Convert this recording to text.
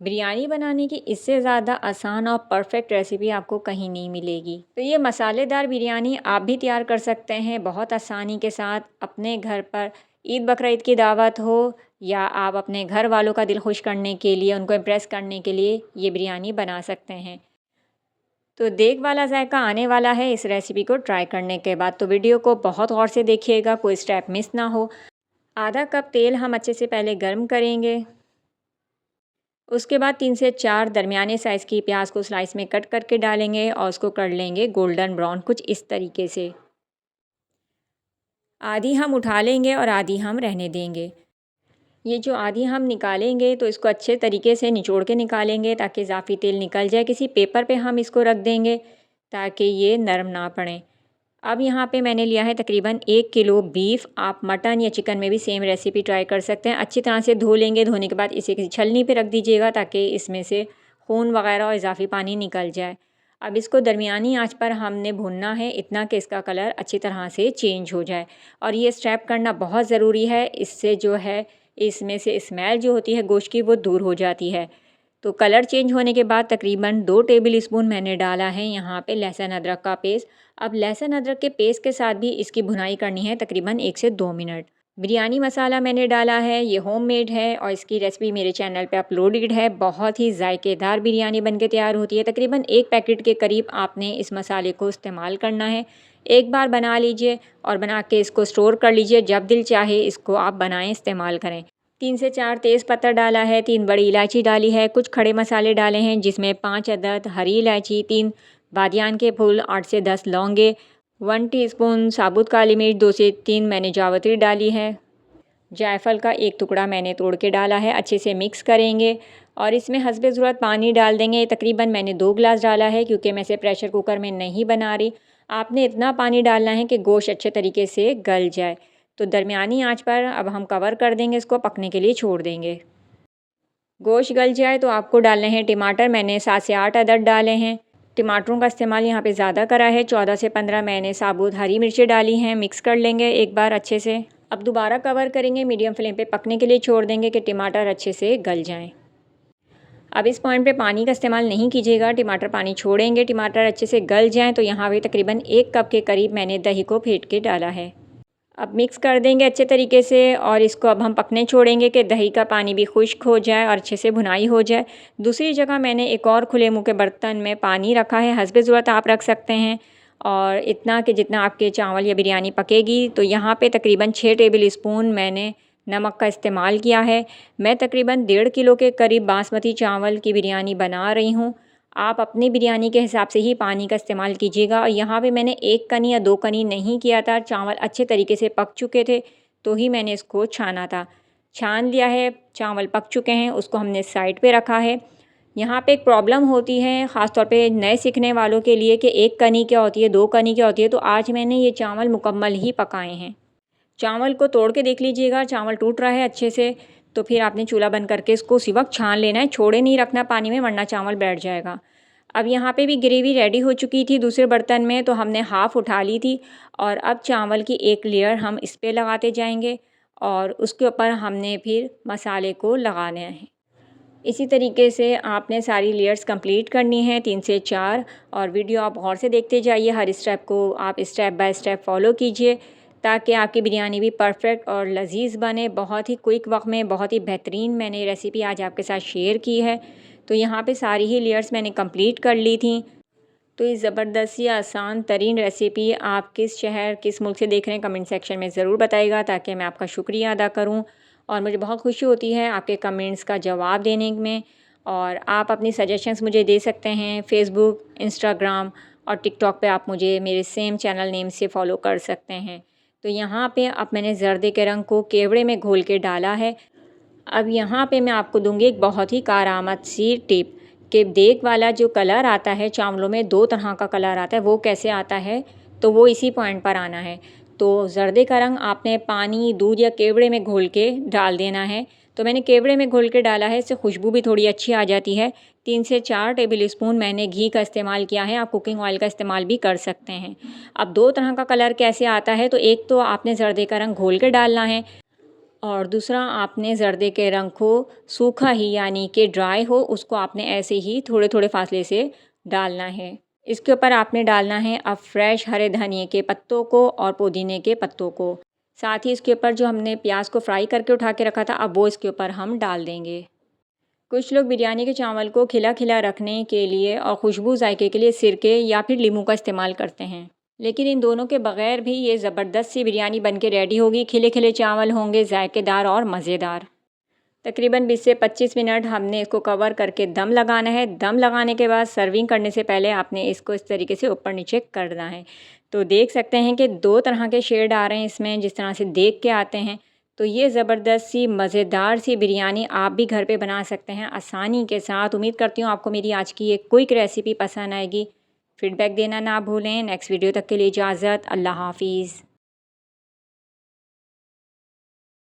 बिरयानी बनाने की इससे ज़्यादा आसान और परफेक्ट रेसिपी आपको कहीं नहीं मिलेगी। तो ये मसालेदार बिरयानी आप भी तैयार कर सकते हैं बहुत आसानी के साथ अपने घर पर। ईद बकरीद की दावत हो या आप अपने घर वालों का दिल खुश करने के लिए, उनको इम्प्रेस करने के लिए ये बिरयानी बना सकते हैं। तो देग वाला जायका आने वाला है इस रेसिपी को ट्राई करने के बाद। तो वीडियो को बहुत गौर से देखिएगा, कोई स्टेप मिस ना हो। आधा कप तेल हम अच्छे से पहले गर्म करेंगे। उसके बाद 3 से 4 दरमियाने साइज़ की प्याज को स्लाइस में कट करके डालेंगे और उसको कर लेंगे गोल्डन ब्राउन, कुछ इस तरीके से। आधी हम उठा लेंगे और आधी हम रहने देंगे। ये जो आधी हम निकालेंगे तो इसको अच्छे तरीके से निचोड़ के निकालेंगे ताकि इज़ाफ़ी तेल निकल जाए। किसी पेपर पे हम इसको रख देंगे ताकि ये नरम ना पड़े। अब यहाँ पे मैंने लिया है तकरीबन 1 किलो बीफ। आप मटन या चिकन में भी सेम रेसिपी ट्राई कर सकते हैं। अच्छी तरह से धो लेंगे। धोने के बाद इसे किसी छलनी पे रख दीजिएगा ताकि इसमें से खून वगैरह और इजाफ़ी पानी निकल जाए। अब इसको दरमियानी आंच पर हमने भूनना है, इतना कि इसका कलर अच्छी तरह से चेंज हो जाए। और ये स्टेप करना बहुत ज़रूरी है, इससे जो है इसमें से स्मेल जो होती है गोश्त की वो दूर हो जाती है। तो कलर चेंज होने के बाद तकरीबन 2 टेबल स्पून मैंने डाला है यहाँ पे लहसुन अदरक का पेस्ट। अब लहसुन अदरक के पेस्ट के साथ भी इसकी भुनाई करनी है तकरीबन 1 से 2 मिनट। बिरयानी मसाला मैंने डाला है, ये होममेड है और इसकी रेसिपी मेरे चैनल पे अपलोडेड है। बहुत ही जायकेदार बिरयानी बनके तैयार होती है। तकरीबन 1 पैकेट के करीब आपने इस मसाले को इस्तेमाल करना है। एक बार बना लीजिए और बना के इसको स्टोर कर लीजिए, जब दिल चाहे इसको आप बनाएं, इस्तेमाल करें। 3 से 4 तेज़ पत्ता डाला है, 3 बड़ी इलायची डाली है, कुछ खड़े मसाले डाले हैं जिसमें 5 अदद हरी इलायची, 3 बादियान के फूल, 8 से 10 लौंगे, 1 टीस्पून साबुत काली मिर्च, 2 से 3 मैंने जावित्री डाली है। जायफल का एक टुकड़ा मैंने तोड़ के डाला है। अच्छे से मिक्स करेंगे और इसमें हस्बे ज़रूरत पानी डाल देंगे। तकरीबन मैंने 2 गिलास डाला है क्योंकि मैं इसे प्रेशर कुकर में नहीं बना रही। आपने इतना पानी डालना है कि गोश्त अच्छे तरीके से गल जाए। तो दरमियानी आंच पर अब हम कवर कर देंगे, इसको पकने के लिए छोड़ देंगे। गोश्त गल जाए तो आपको डालने हैं टमाटर। मैंने 7 से 8 अदद डाले हैं। टमाटरों का इस्तेमाल यहाँ पे ज़्यादा करा है। 14 से 15 मैंने साबुत हरी मिर्चें डाली हैं। मिक्स कर लेंगे एक बार अच्छे से। अब दोबारा कवर करेंगे, मीडियम फ्लेम पे पकने के लिए छोड़ देंगे कि टमाटर अच्छे से गल जाएं। अब इस पॉइंट पे पानी का इस्तेमाल नहीं कीजिएगा, टमाटर पानी छोड़ेंगे। टमाटर अच्छे से गल जाएं तो यहाँ पे तकरीबन 1 कप के करीब मैंने दही को फेंट के डाला है। अब मिक्स कर देंगे अच्छे तरीके से और इसको अब हम पकने छोड़ेंगे कि दही का पानी भी खुश्क हो जाए और अच्छे से भुनाई हो जाए। दूसरी जगह मैंने एक और खुले मुँह के बर्तन में पानी रखा है, हस्बे ज़रूरत आप रख सकते हैं और इतना कि जितना आपके चावल या बिरयानी पकेगी। तो यहाँ पे तकरीबन 6 टेबल स्पून मैंने नमक का इस्तेमाल किया है। मैं तकरीबन 1.5 किलो के करीब बासमती चावल की बिरयानी बना रही हूँ। आप अपनी बिरयानी के हिसाब से ही पानी का इस्तेमाल कीजिएगा। और यहाँ पे मैंने 1 कनी या 2 कनी नहीं किया था, चावल अच्छे तरीके से पक चुके थे तो ही मैंने इसको छाना था। छान लिया है, चावल पक चुके हैं, उसको हमने साइड पे रखा है। यहाँ पे एक प्रॉब्लम होती है ख़ास तौर पे नए सीखने वालों के लिए कि 1 कनी क्या होती है, 2 कनी क्या होती है। तो आज मैंने ये चावल मुकम्मल ही पकाए हैं। चावल को तोड़ के देख लीजिएगा, चावल टूट रहा है अच्छे से, तो फिर आपने चूल्हा बंद करके इसको उसी वक्त छान लेना है, छोड़े नहीं रखना पानी में वरना चावल बैठ जाएगा। अब यहाँ पे भी ग्रेवी रेडी हो चुकी थी दूसरे बर्तन में, तो हमने हाफ़ उठा ली थी और अब चावल की एक लेयर हम इस पे लगाते जाएंगे और उसके ऊपर हमने फिर मसाले को लगाना है। इसी तरीके से आपने सारी लेयर्स कंप्लीट करनी है 3 से 4। और वीडियो आप गौर से देखते जाइए, हर स्टेप को आप स्टेप बाय स्टेप फॉलो कीजिए ताकि आपकी बिरयानी भी परफेक्ट और लजीज बने। बहुत ही क्विक वक्त में बहुत ही बेहतरीन मैंने रेसिपी आज आपके साथ शेयर की है। तो यहाँ पे सारी ही लेयर्स मैंने कंप्लीट कर ली थी। तो इस ज़बरदस्त सी आसान तरीन रेसिपी आप किस शहर किस मुल्क से देख रहे हैं कमेंट सेक्शन में ज़रूर बताइएगा ताकि मैं आपका शुक्रिया अदा करूं। और मुझे बहुत खुशी होती है आपके कमेंट्स का जवाब देने में। और आप अपनी सजेशंस मुझे दे सकते हैं फेसबुक, इंस्टाग्राम और टिकटॉक पे। आप मुझे मेरे सेम चैनल नेम से फ़ॉलो कर सकते हैं। तो यहाँ पे अब मैंने जर्दे के रंग को केवड़े में घोल के डाला है। अब यहाँ पे मैं आपको दूंगी एक बहुत ही कारआमद सी टिप कि देग वाला जो कलर आता है चावलों में, 2 तरह का कलर आता है, वो कैसे आता है तो वो इसी पॉइंट पर आना है। तो जर्दे का रंग आपने पानी, दूध या केवड़े में घोल के डाल देना है। तो मैंने केवड़े में घोल के डाला है, इससे खुशबू भी थोड़ी अच्छी आ जाती है। 3 से 4 टेबल स्पून मैंने घी का इस्तेमाल किया है, आप कुकिंग ऑयल का इस्तेमाल भी कर सकते हैं। अब 2 तरह का कलर कैसे आता है, तो एक तो आपने जर्दे का रंग घोल के डालना है और दूसरा आपने ज़र्दे के रंग को सूखा ही यानी कि ड्राई हो उसको आपने ऐसे ही थोड़े थोड़े फासले से डालना है। इसके ऊपर आपने डालना है अब फ्रेश हरे धनिए के पत्तों को और पुदीने के पत्तों को। साथ ही इसके ऊपर जो हमने प्याज को फ्राई करके उठा के रखा था अब वो इसके ऊपर हम डाल देंगे। कुछ लोग बिरयानी के चावल को खिला खिला रखने के लिए और खुशबू जायके के लिए सिरके या फिर नींबू का इस्तेमाल करते हैं, लेकिन इन दोनों के बगैर भी ये ज़बरदस्त सी बिरयानी बन के रेडी होगी। खिले खिले चावल होंगे, जायकेदार और मज़ेदार। तकरीबन 20 से 25 मिनट हमने इसको कवर करके दम लगाना है। दम लगाने के बाद सर्विंग करने से पहले आपने इसको इस तरीके से ऊपर नीचे करना है। तो देख सकते हैं कि 2 तरह के शेड आ रहे हैं इसमें, जिस तरह से देख के आते हैं। तो ये ज़बरदस्त सी मज़ेदार सी बिरयानी आप भी घर पे बना सकते हैं आसानी के साथ। उम्मीद करती हूँ आपको मेरी आज की ये क्विक रेसिपी पसंद आएगी। फ़ीडबैक देना ना भूलें। नेक्स्ट वीडियो तक के लिए इजाज़त। अल्लाह हाफ़िज़।